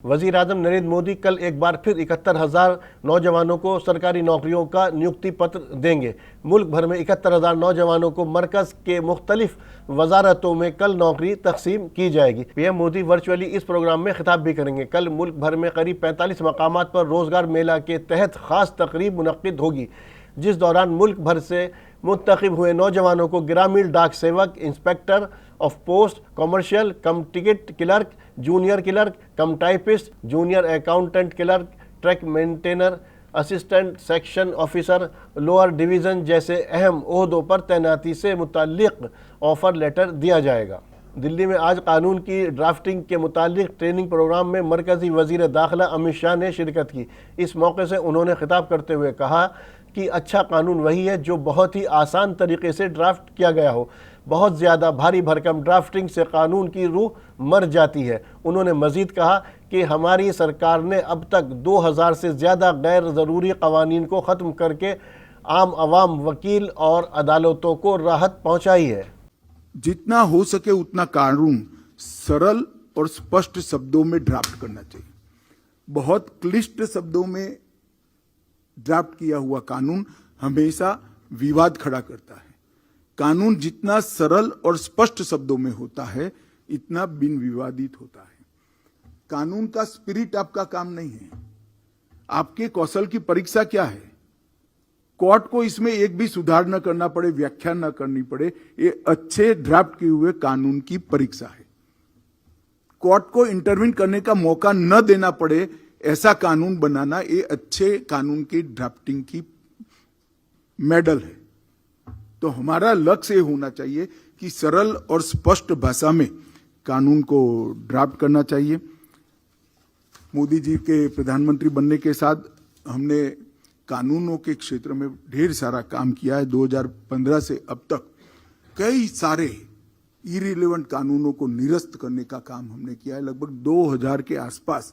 वजीर आजम नरेंद्र मोदी कल एक बार फिर 71,000 नौजवानों को सरकारी नौकरियों का नियुक्ति पत्र देंगे। मुल्क भर में 71,000 नौजवानों को मरकज के मुख्तलिफ वजारतों में कल नौकरी तकसीम की जाएगी। पीएम मोदी वर्चुअली इस प्रोग्राम में खिताब भी करेंगे। कल मुल्क भर में करीब 45 मकामात पर रोजगार मेला के तहत खास तकरीब मुनक्किद होगी, जिस दौरान मुल्क भर से मुंतखब हुए नौजवानों को ग्रामीण डाक सेवक, inspector of post, commercial come ticket clerk, junior clerk come typist, junior accountant clerk, truck maintainer, assistant section officer, lower division जैसे अहम ओहदों पर तैनाती से मुताल्लिक ऑफर लेटर दिया जाएगा। दिल्ली में आज कानून की ड्राफ्टिंग के मुतालिक ट्रेनिंग प्रोग्राम में मरकजी वजीर दाखिला अमित शाह ने शिरकत की। इस मौके से उन्होंने खिताब करते हुए कहा कि अच्छा कानून वही है जो बहुत ही आसान तरीके से ड्राफ्ट किया गया हो। बहुत ज़्यादा भारी भरकम ड्राफ्टिंग से कानून की रूह मर जाती है। उन्होंने मज़ीद कहा कि हमारी सरकार ने अब तक 2000 से ज़्यादा गैर ज़रूरी कवानीन को ख़त्म करके आम आवाम, वकील और अदालतों को राहत पहुँचाई है। जितना हो सके उतना कानून सरल और स्पष्ट शब्दों में ड्राफ्ट करना चाहिए। बहुत क्लिष्ट शब्दों में ड्राफ्ट किया हुआ कानून हमेशा विवाद खड़ा करता है। कानून जितना सरल और स्पष्ट शब्दों में होता है, इतना बिन विवादित होता है। कानून का स्पिरिट आपका काम नहीं है। आपके कौशल की परीक्षा क्या है? कोर्ट को इसमें एक भी सुधार न करना पड़े, व्याख्या न करनी पड़े, ये अच्छे ड्राफ्ट किए हुए कानून की परीक्षा है। कोर्ट को इंटरवीन करने का मौका न देना पड़े, ऐसा कानून बनाना ये अच्छे कानून की ड्राफ्टिंग की मेडल है। तो हमारा लक्ष्य ये होना चाहिए कि सरल और स्पष्ट भाषा में कानून को ड्राफ्ट करना चाहिए। मोदी जी के प्रधानमंत्री बनने के साथ हमने कानूनों के क्षेत्र में ढेर सारा काम किया है। 2015 से अब तक कई सारे इरिलेवेंट कानूनों को निरस्त करने का काम हमने किया है। लगभग 2000 के आसपास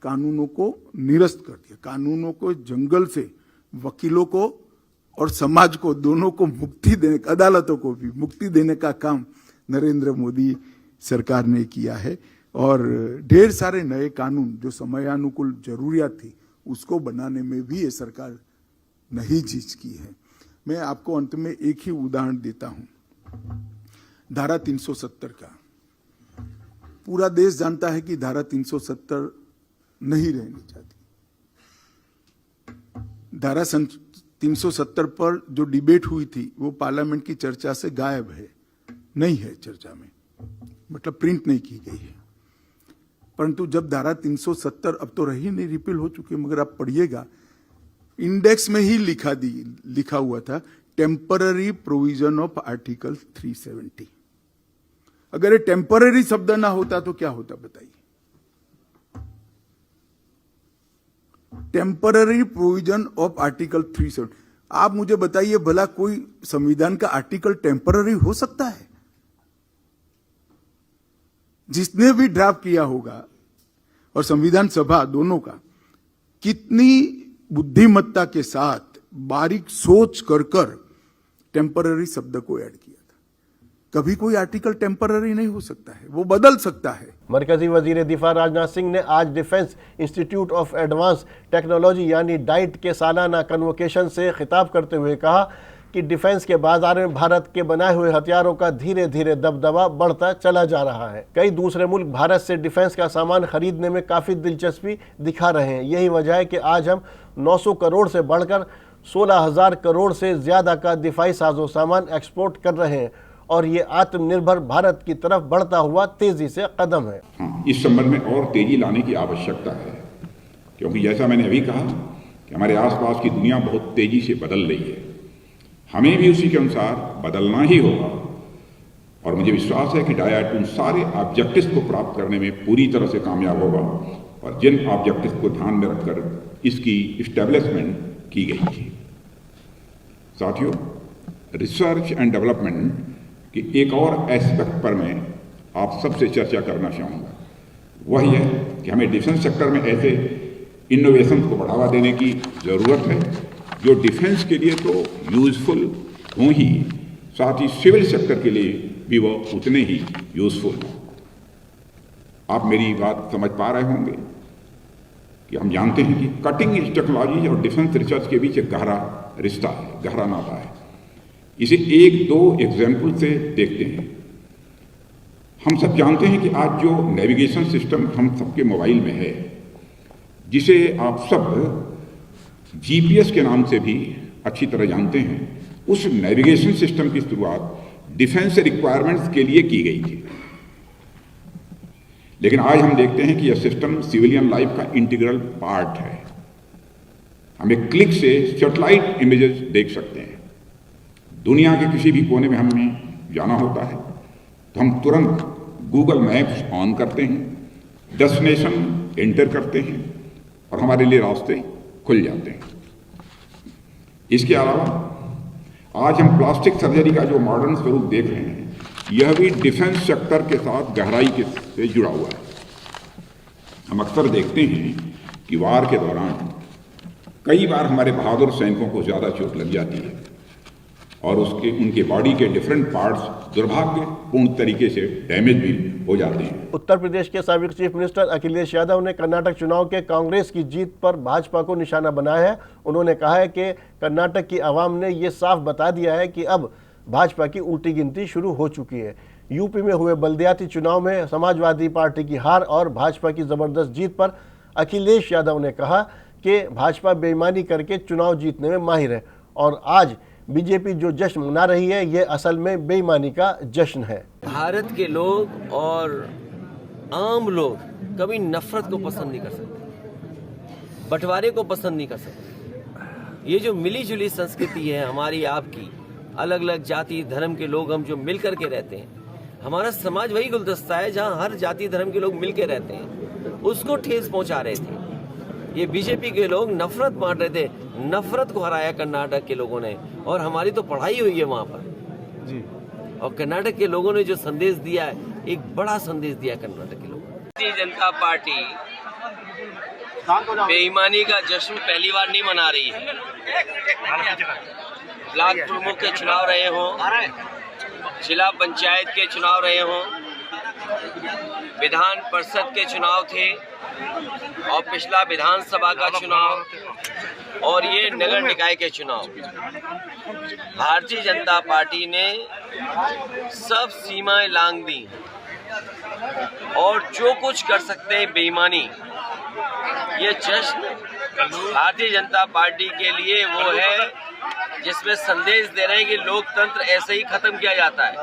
कानूनों को निरस्त कर दिया। कानूनों को जंगल से वकीलों को और समाज को दोनों को मुक्ति देने, अदालतों को भी मुक्ति देने का काम नरेंद्र मोदी सरकार ने किया है। और ढेर सारे नए कानून जो समयानुकूल जरूरियात थी उसको बनाने में भी ये सरकार नहीं झिझकी है। मैं आपको अंत में एक ही उदाहरण देता हूं, धारा 370 का। पूरा देश जानता है कि धारा 370 नहीं रहनी चाहती। धारा 370 पर जो डिबेट हुई थी वो पार्लियामेंट की चर्चा से गायब है, नहीं है चर्चा में, मतलब प्रिंट नहीं की गई है। परंतु जब धारा 370 अब तो रही नहीं, रिपील हो चुकी है, मगर आप पढ़िएगा इंडेक्स में ही लिखा हुआ था टेम्पररी प्रोविजन ऑफ आर्टिकल 370। अगर ये टेम्पररी शब्द ना होता तो क्या होता बताइए? Temporary provision of article 370। आप मुझे बताइए भला कोई संविधान का आर्टिकल टेम्पररी हो सकता है? जिसने भी ड्राफ्ट किया होगा और संविधान सभा दोनों का कितनी बुद्धिमत्ता के साथ बारीक सोच कर टेम्पररी शब्द को ऐड किया था। कभी कोई आर्टिकल टेम्पररी नहीं हो सकता है, वो बदल सकता है। मरकजी वजीर दिफा राजनाथ सिंह ने आज defence institute of advance technology यानी डाइट के सालाना कन्वोकेशन से खिताब करते हुए कहा कि डिफेंस के बाजार में भारत के बनाए हुए हथियारों का धीरे धीरे दबदबा बढ़ता चला जा रहा है। कई दूसरे मुल्क भारत से डिफेंस का सामान खरीदने में काफ़ी दिलचस्पी दिखा रहे हैं। यही वजह है कि आज हम 900 करोड़ से बढ़कर 16,000 करोड़ से ज़्यादा का दिफाई साजो सामान एक्सपोर्ट कर रहे हैं और ये आत्मनिर्भर भारत की तरफ बढ़ता हुआ तेजी से कदम है। इस संबंध में और तेजी लाने की आवश्यकता है, क्योंकि जैसा मैंने अभी कहा कि हमारे आसपास की दुनिया बहुत तेजी से बदल रही है। हमें भी उसी के अनुसार बदलना ही होगा और मुझे विश्वास है कि डायट उन सारे ऑब्जेक्टिव्स को प्राप्त करने में पूरी तरह से कामयाब होगा और जिन ऑब्जेक्टिव्स को ध्यान में रखकर इसकी इस्टेब्लिशमेंट की गई थी। साथियों, रिसर्च एंड डेवलपमेंट कि एक और एस्पेक्ट पर मैं आप सबसे चर्चा करना चाहूँगा। वही है कि हमें डिफेंस सेक्टर में ऐसे इनोवेशन को बढ़ावा देने की ज़रूरत है जो डिफेंस के लिए तो यूजफुल हों ही, साथ ही सिविल सेक्टर के लिए भी वो उतने ही यूजफुल हों। आप मेरी बात समझ पा रहे होंगे कि हम जानते हैं कि कटिंग एज टेक्नोलॉजी और डिफेंस रिसर्च के बीच एक गहरा रिश्ता है, गहरा नाता है। इसे एक दो एग्जाम्पल से देखते हैं। हम सब जानते हैं कि आज जो नेविगेशन सिस्टम हम सबके मोबाइल में है, जिसे आप सब जीपीएस के नाम से भी अच्छी तरह जानते हैं, उस नेविगेशन सिस्टम की शुरुआत डिफेंस रिक्वायरमेंट्स के लिए की गई थी। लेकिन आज हम देखते हैं कि यह सिस्टम सिविलियन लाइफ का इंटीग्रल पार्ट है। हम एक क्लिक से सैटेलाइट इमेजेस देख सकते हैं। दुनिया के किसी भी कोने में हमें जाना होता है तो हम तुरंत गूगल मैप्स ऑन करते हैं, डेस्टिनेशन एंटर करते हैं और हमारे लिए रास्ते खुल जाते हैं। इसके अलावा आज हम प्लास्टिक सर्जरी का जो मॉडर्न स्वरूप देख रहे हैं, यह भी डिफेंस सेक्टर के साथ गहराई से जुड़ा हुआ है। हम अक्सर देखते हैं कि वार के दौरान कई बार हमारे बहादुर सैनिकों को ज़्यादा चोट लग जाती है और उनके बॉडी के डिफरेंट पार्ट्स दुर्भाग्यपूर्ण तरीके से डैमेज भी हो जाते हैं। उत्तर प्रदेश के साबिक चीफ मिनिस्टर अखिलेश यादव ने कर्नाटक चुनाव के कांग्रेस की जीत पर भाजपा को निशाना बनाया है। उन्होंने कहा है कि कर्नाटक की आवाम ने ये साफ बता दिया है कि अब भाजपा की उल्टी गिनती शुरू हो चुकी है। यूपी में हुए बल्दियाती चुनाव में समाजवादी पार्टी की हार और भाजपा की जबरदस्त जीत पर अखिलेश यादव ने कहा कि भाजपा बेईमानी करके चुनाव जीतने में माहिर है और आज बीजेपी जो जश्न मना रही है, ये असल में बेईमानी का जश्न है। भारत के लोग और आम लोग कभी नफरत को पसंद नहीं कर सकते, बंटवारे को पसंद नहीं कर सकते। ये जो मिली जुली संस्कृति है हमारी आपकी, अलग अलग जाति धर्म के लोग हम जो मिल करके रहते हैं, हमारा समाज वही गुलदस्ता है जहाँ हर जाति धर्म के लोग मिल के रहते हैं, उसको ठेस पहुंचा रहे थे। ये बीजेपी के लोग नफरत बांट रहे थे, नफरत को हराया कर्नाटक के लोगों ने और हमारी तो पढ़ाई हुई है वहाँ पर जी। और कर्नाटक के लोगों ने जो संदेश दिया है, एक बड़ा संदेश दिया कर्नाटक के लोगों ने। भारतीय जनता पार्टी बेईमानी का जश्न पहली बार नहीं मना रही है। ब्लॉक प्रमुख के चुनाव रहे हों, जिला पंचायत के चुनाव रहे हों, विधान परिषद के चुनाव थे और पिछला विधानसभा का चुनाव और ये नगर निकाय के चुनाव, भारतीय जनता पार्टी ने सब सीमाएं लांघ दी और जो कुछ कर सकते हैं बेईमानी, ये जश्न भारतीय जनता पार्टी के लिए वो है जिसमें संदेश दे रहे हैं कि लोकतंत्र ऐसे ही खत्म किया जाता है।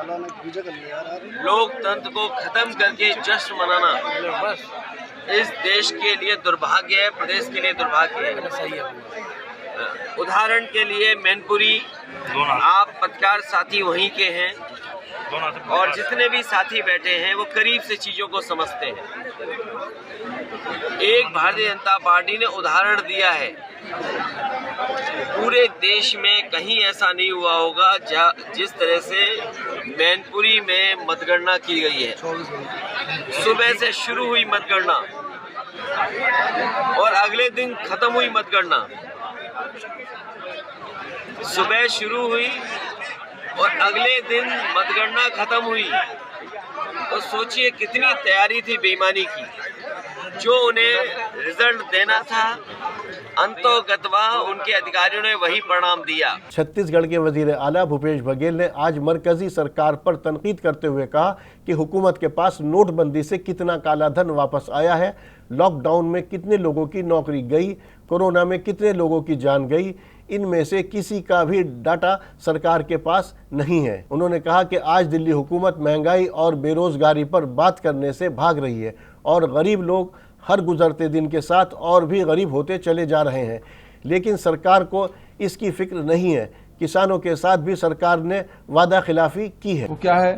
लोकतंत्र को खत्म करके जश्न मनाना इस देश के लिए दुर्भाग्य है, प्रदेश के लिए दुर्भाग्य है। सही है। उदाहरण के लिए मैनपुरी, आप पत्रकार साथी वहीं के हैं और जितने भी साथी बैठे हैं वो करीब से चीजों को समझते हैं। एक भारतीय जनता पार्टी ने उदाहरण दिया है, पूरे देश में कहीं ऐसा नहीं हुआ होगा जिस तरह से मैनपुरी में मतगणना की गई है। सुबह से शुरू हुई मतगणना और अगले दिन खत्म हुई मतगणना। सुबह शुरू हुई और अगले दिन मतगणना खत्म हुई, तो सोचिए कितनी तैयारी थी बेईमानी की। जो उन्हें रिजल्ट देना था अंतोगत्वा उनके अधिकारियों ने वही परिणाम दिया। छत्तीसगढ़ के वजीर आला भूपेश बघेल ने आज मरकजी सरकार पर तनकीद करते हुए कहा कि हुकूमत के पास नोटबंदी से कितना काला धन वापस आया है, लॉकडाउन में कितने लोगों की नौकरी गई, कोरोना में कितने लोगों की जान गई, इनमें से किसी का भी डाटा सरकार के पास नहीं है। उन्होंने कहा कि आज दिल्ली हुकूमत महंगाई और बेरोजगारी पर बात करने से भाग रही है और गरीब लोग हर गुजरते दिन के साथ और भी गरीब होते चले जा रहे हैं, लेकिन सरकार को इसकी फिक्र नहीं है। किसानों के साथ भी सरकार ने वादा खिलाफी की है। वो क्या है?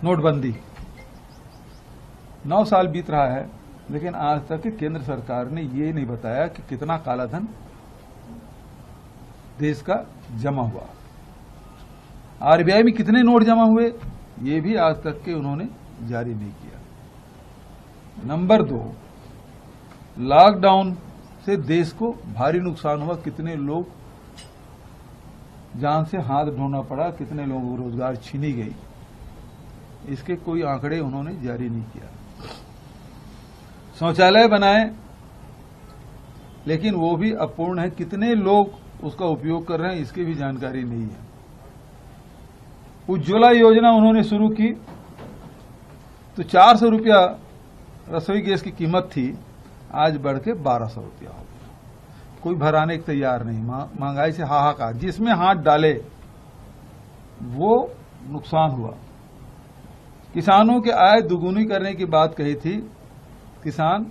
नोटबंदी। 9 साल बीत रहा है, लेकिन आज तक केंद्र सरकार ने ये नहीं बताया कि कितना काला धन देश का जमा हुआ, आरबीआई में कितने नोट जमा हुए, ये भी आज तक के उन्होंने जारी नहीं किया। नंबर 2, लॉकडाउन से देश को भारी नुकसान हुआ, कितने लोग जान से हाथ धोना पड़ा, कितने लोगों को रोजगार छीनी गई, इसके कोई आंकड़े उन्होंने जारी नहीं किया। शौचालय बनाए, लेकिन वो भी अपूर्ण है, कितने लोग उसका उपयोग कर रहे हैं इसकी भी जानकारी नहीं है। उज्ज्वला योजना उन्होंने शुरू की तो 400 रुपया रसोई गैस की कीमत थी, आज बढ़ के 1200 रुपया हो गया। कोई भराने को तैयार नहीं, महंगाई से हाहाकार। जिसमें हाथ डाले वो नुकसान हुआ। किसानों के आय दुगुनी करने की बात कही थी, किसान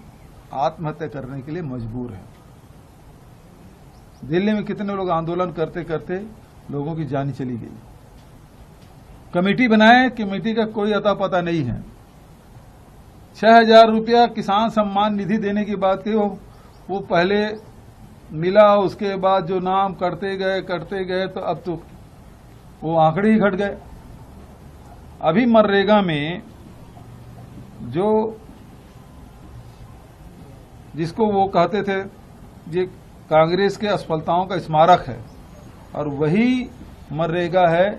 आत्महत्या करने के लिए मजबूर है। दिल्ली में कितने लोग आंदोलन करते करते लोगों की जान चली गई। कमेटी बनाए, कमेटी का कोई अता पता नहीं है। 6000 रुपया किसान सम्मान निधि देने की बात कही, वो पहले मिला, उसके बाद जो नाम करते गए तो अब तो वो आंकड़े ही घट गए। अभी मनरेगा में जो जिसको वो कहते थे ये कांग्रेस के असफलताओं का स्मारक है, और वही मनरेगा है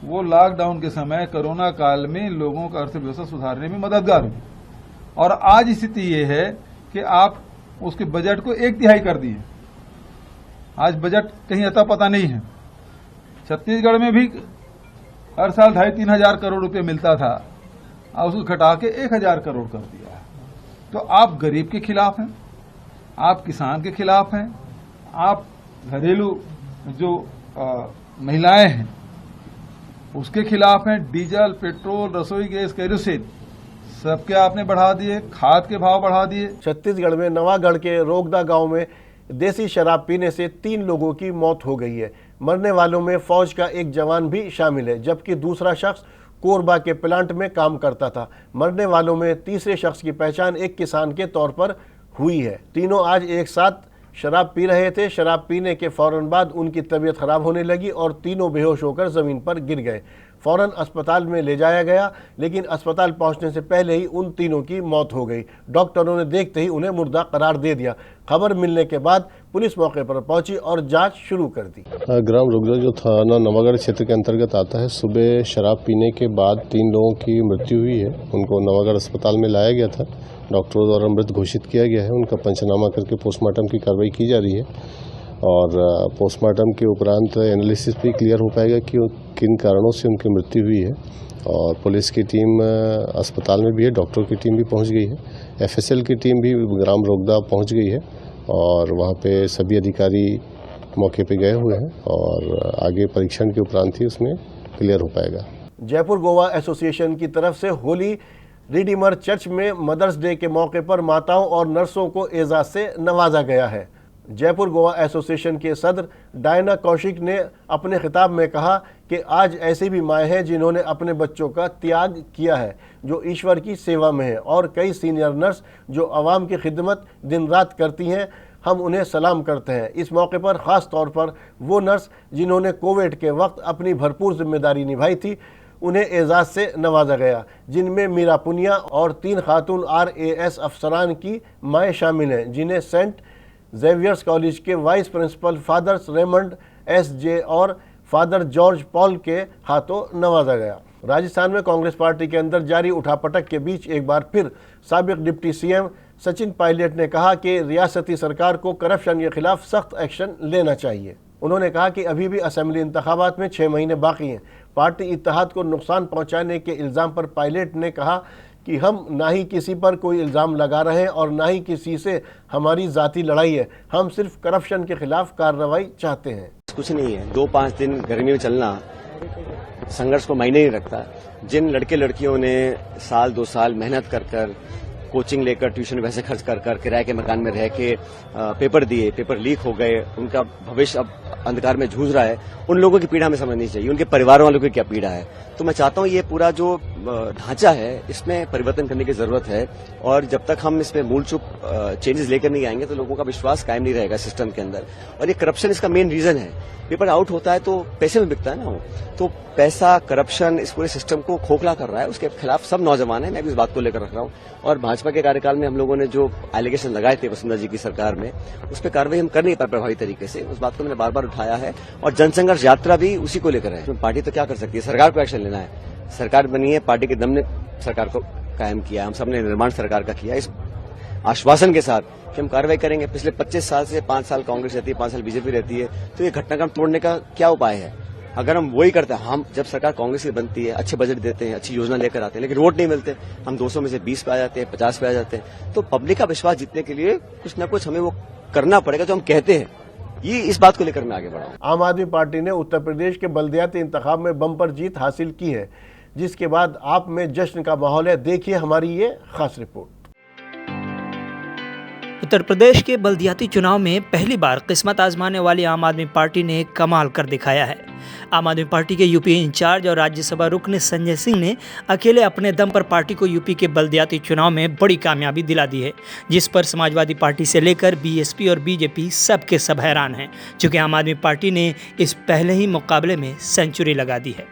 वो लॉकडाउन के समय कोरोना काल में लोगों का अर्थव्यवस्था सुधारने में मददगार हुई। और आज स्थिति ये है कि आप उसके बजट को 1/3 कर दिए। आज बजट कहीं अता पता नहीं है। छत्तीसगढ़ में भी हर साल 2,500-3 हजार करोड़ रुपए मिलता था, अब उसको घटा के 1,000 करोड़ कर दिया है। तो आप गरीब के खिलाफ हैं, आप किसान के खिलाफ हैं, आप घरेलू जो महिलाएं हैं उसके खिलाफ हैं। डीजल, पेट्रोल, रसोई गैस, केरोसिन सबके आपने बढ़ा दिए, खाद के भाव बढ़ा दिए। छत्तीसगढ़ में नवागढ़ के रोगदा गांव में देसी शराब पीने से 3 लोगों की मौत हो गई है। मरने वालों में फौज का एक जवान भी शामिल है, जबकि दूसरा शख्स कोरबा के प्लांट में काम करता था। मरने वालों में तीसरे शख्स की पहचान एक किसान के तौर पर हुई है। तीनों आज एक साथ शराब पी रहे थे। शराब पीने के फौरन बाद उनकी तबीयत खराब होने लगी और तीनों बेहोश होकर जमीन पर गिर गए। फौरन अस्पताल में ले जाया गया, लेकिन अस्पताल पहुंचने से पहले ही उन तीनों की मौत हो गई। डॉक्टरों ने देखते ही उन्हें मुर्दा करार दे दिया। खबर मिलने के बाद पुलिस मौके पर पहुंची और जांच शुरू कर दी। ग्राम रोगदा जो थाना नवागढ़ क्षेत्र के अंतर्गत आता है, सुबह शराब पीने के बाद 3 लोगों की मृत्यु हुई है। उनको नवागढ़ अस्पताल में लाया गया था, डॉक्टरों द्वारा मृत घोषित किया गया है। उनका पंचनामा करके पोस्टमार्टम की कार्रवाई की जा रही है और पोस्टमार्टम के उपरांत एनालिसिस भी क्लियर हो पाएगा कि किन कारणों से उनकी मृत्यु हुई है। और पुलिस की टीम अस्पताल में भी है, डॉक्टर की टीम भी पहुंच गई है, एफएसएल की टीम भी ग्राम रोगदा पहुंच गई है और वहां पे सभी अधिकारी मौके पे गए हुए हैं और आगे परीक्षण के उपरांत ही उसमें क्लियर हो पाएगा। जयपुर गोवा एसोसिएशन की तरफ से होली रिडीमर चर्च में मदर्स डे के मौके पर माताओं और नर्सों को एजाज से नवाजा गया है। जयपुर गोवा एसोसिएशन के सदर डायना कौशिक ने अपने खिताब में कहा कि आज ऐसी भी माएँ हैं जिन्होंने अपने बच्चों का त्याग किया है, जो ईश्वर की सेवा में है, और कई सीनियर नर्स जो आवाम की खिदमत दिन रात करती हैं। हम उन्हें सलाम करते हैं। इस मौके पर ख़ास तौर पर वो नर्स जिन्होंने कोविड के वक्त अपनी भरपूर जिम्मेदारी निभाई थी, उन्हें एजाज से नवाजा गया, जिनमें मीरा पुनिया और 3 खातून RAS अफसरान की माएँ शामिल हैं, जिन्हें सेंट जेवियर्स कॉलेज के vice principal father Raymond SJ और फादर जॉर्ज पॉल के हाथों नवाजा गया। राजस्थान में कांग्रेस पार्टी के अंदर जारी उठापटक के बीच एक बार फिर साबिक डिप्टी CM सचिन पायलट ने कहा कि रियासती सरकार को करप्शन के खिलाफ सख्त एक्शन लेना चाहिए। उन्होंने कहा कि अभी भी असेंबली इंतखाबात में 6 महीने बाकी हैं। पार्टी इत्तेहाद को नुकसान पहुंचाने के इल्ज़ाम पर पायलट ने कहा कि हम ना ही किसी पर कोई इल्ज़ाम लगा रहे हैं और ना ही किसी से हमारी ज़ाती लड़ाई है। हम सिर्फ करप्शन के खिलाफ कार्रवाई चाहते हैं। कुछ नहीं है, 2-5 दिन गर्मी में चलना संघर्ष को मायने नहीं रखता। जिन लड़के लड़कियों ने साल 2 साल मेहनत कर कोचिंग लेकर, ट्यूशन पैसे खर्च कर किराए के मकान में रह के पेपर दिए, पेपर लीक हो गए, उनका भविष्य अब अंधकार में जूझ रहा है, उन लोगों की पीड़ा हमें समझनी चाहिए, उनके परिवार वालों की क्या पीड़ा है। तो मैं चाहता हूं ये पूरा जो ढांचा है इसमें परिवर्तन करने की जरूरत है, और जब तक हम इसमें मूल चूक चेंजेस लेकर नहीं आएंगे तो लोगों का विश्वास कायम नहीं रहेगा सिस्टम के अंदर। और ये करप्शन इसका मेन रीजन है। पेपर आउट होता है तो पैसे में बिकता है ना, तो पैसा, करप्शन इस पूरे सिस्टम को खोखला कर रहा है। उसके खिलाफ सब नौजवान है, मैं भी इस बात को लेकर रख रहा हूँ। और भाजपा के कार्यकाल में हम लोगों ने जो एलिगेशन लगाए थे वसुंधरा जी की सरकार में, उस पर कार्रवाई हम कर नहीं पाए प्रभावी तरीके से। उस बात को मैंने बार बार उठाया है और जनसंघर्ष यात्रा भी उसी को लेकर है। पार्टी तो क्या कर सकती है, सरकार को एक्शन लेना है। सरकार बनी है, पार्टी के दम ने सरकार को कायम किया, हम सबने निर्माण सरकार का किया, इस आश्वासन के साथ कि हम कार्रवाई करेंगे। पिछले 25 साल से 5 साल कांग्रेस रहती है, 5 साल बीजेपी रहती है, तो ये घटनाक्रम तोड़ने का क्या उपाय है? अगर हम वही करते हैं, हम जब सरकार कांग्रेस की बनती है, अच्छे बजट देते हैं, अच्छी योजना लेकर आते हैं, लेकिन वोट नहीं मिलते, हम 200 में से 20 पे आ जाते हैं, 50 पे आ जाते हैं, तो पब्लिक का विश्वास जीतने के लिए कुछ न कुछ हमें वो करना पड़ेगा जो हम कहते हैं। ये इस बात को लेकर मैं आगे बढ़ा हूं। आम आदमी पार्टी ने उत्तर प्रदेश के बल्दियाती इंतखाब में बम्पर जीत हासिल की है, जिसके बाद आप में जश्न का माहौल है। देखिए हमारी ये खास रिपोर्ट। उत्तर प्रदेश के बल्दियाती चुनाव में पहली बार किस्मत आजमाने वाली आम आदमी पार्टी ने कमाल कर दिखाया है। आम आदमी पार्टी के यूपी इंचार्ज और राज्यसभा रुकन संजय सिंह ने अकेले अपने दम पर पार्टी को यूपी के बल्दियाती चुनाव में बड़ी कामयाबी दिला दी है, जिस पर समाजवादी पार्टी से लेकर बीएसपी और बीजेपी सबके सब हैरान हैं, चूँकि आम आदमी पार्टी ने इस पहले ही मुकाबले में सेंचुरी लगा दी है।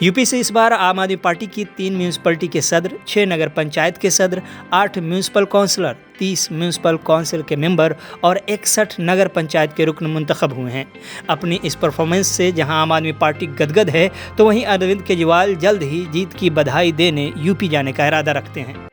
यूपी से इस बार आम आदमी पार्टी की 3 म्यूनसिपलिटी के सदर, 6 नगर पंचायत के सदर, 8 म्यूनसिपल काउंसलर, 30 म्यूनसिपल काउंसिल के मेंबर और 61 नगर पंचायत के रुकन मुंतखब हुए हैं। अपनी इस परफॉर्मेंस से जहां आम आदमी पार्टी गदगद है, तो वहीं अरविंद केजरीवाल जल्द ही जीत की बधाई देने यूपी जाने का इरादा रखते हैं।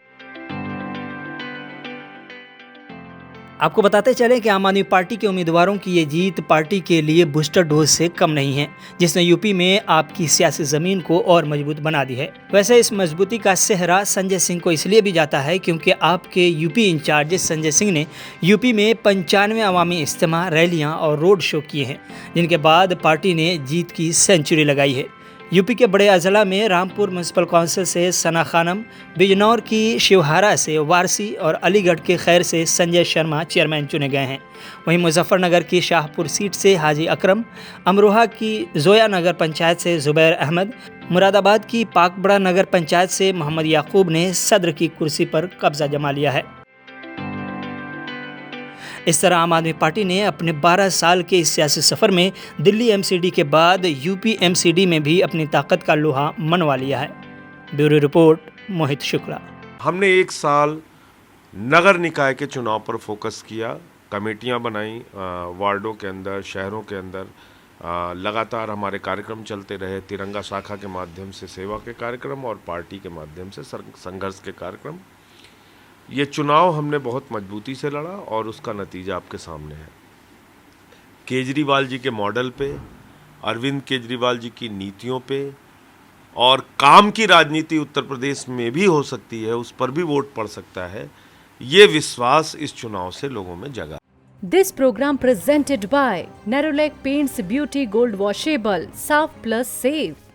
आपको बताते चलें कि आम आदमी पार्टी के उम्मीदवारों की ये जीत पार्टी के लिए बूस्टर डोज से कम नहीं है, जिसने यूपी में आपकी सियासी ज़मीन को और मजबूत बना दी है। वैसे इस मजबूती का सेहरा संजय सिंह को इसलिए भी जाता है क्योंकि आपके यूपी इंचार्ज संजय सिंह ने यूपी में 95 अवामी इज्तिमा, रैलियाँ और रोड शो किए हैं, जिनके बाद पार्टी ने जीत की सेंचुरी लगाई है। यूपी के बड़े अजला में रामपुर म्यूनसिपल काउंसिल से सना खानम, बिजनौर की शिवहारा से वारसी और अलीगढ़ के खैर से संजय शर्मा चेयरमैन चुने गए हैं। वहीं मुजफ्फरनगर की शाहपुर सीट से हाजी अकरम, अमरोहा की जोया नगर पंचायत से जुबैर अहमद, मुरादाबाद की पाकबड़ा नगर पंचायत से मोहम्मद याकूब ने सदर की कुर्सी पर कब्जा जमा लिया है। इस तरह आम आदमी पार्टी ने अपने 12 साल के इस सियासी सफ़र में दिल्ली एमसीडी के बाद यूपी एमसीडी में भी अपनी ताकत का लोहा मनवा लिया है। ब्यूरो रिपोर्ट, मोहित शुक्ला। हमने 1 साल नगर निकाय के चुनाव पर फोकस किया, कमेटियां बनाई, वार्डों के अंदर, शहरों के अंदर लगातार हमारे कार्यक्रम चलते रहे। तिरंगा शाखा के माध्यम से सेवा के कार्यक्रम और पार्टी के माध्यम से संघर्ष के कार्यक्रम। ये चुनाव हमने बहुत मजबूती से लड़ा और उसका नतीजा आपके सामने है। केजरीवाल जी के मॉडल पे, अरविंद केजरीवाल जी की नीतियों पे और काम की राजनीति उत्तर प्रदेश में भी हो सकती है, उस पर भी वोट पड़ सकता है, ये विश्वास इस चुनाव से लोगों में जगा। This program presented by Nerolac Paints Beauty Gold Washable Soft Plus Safe।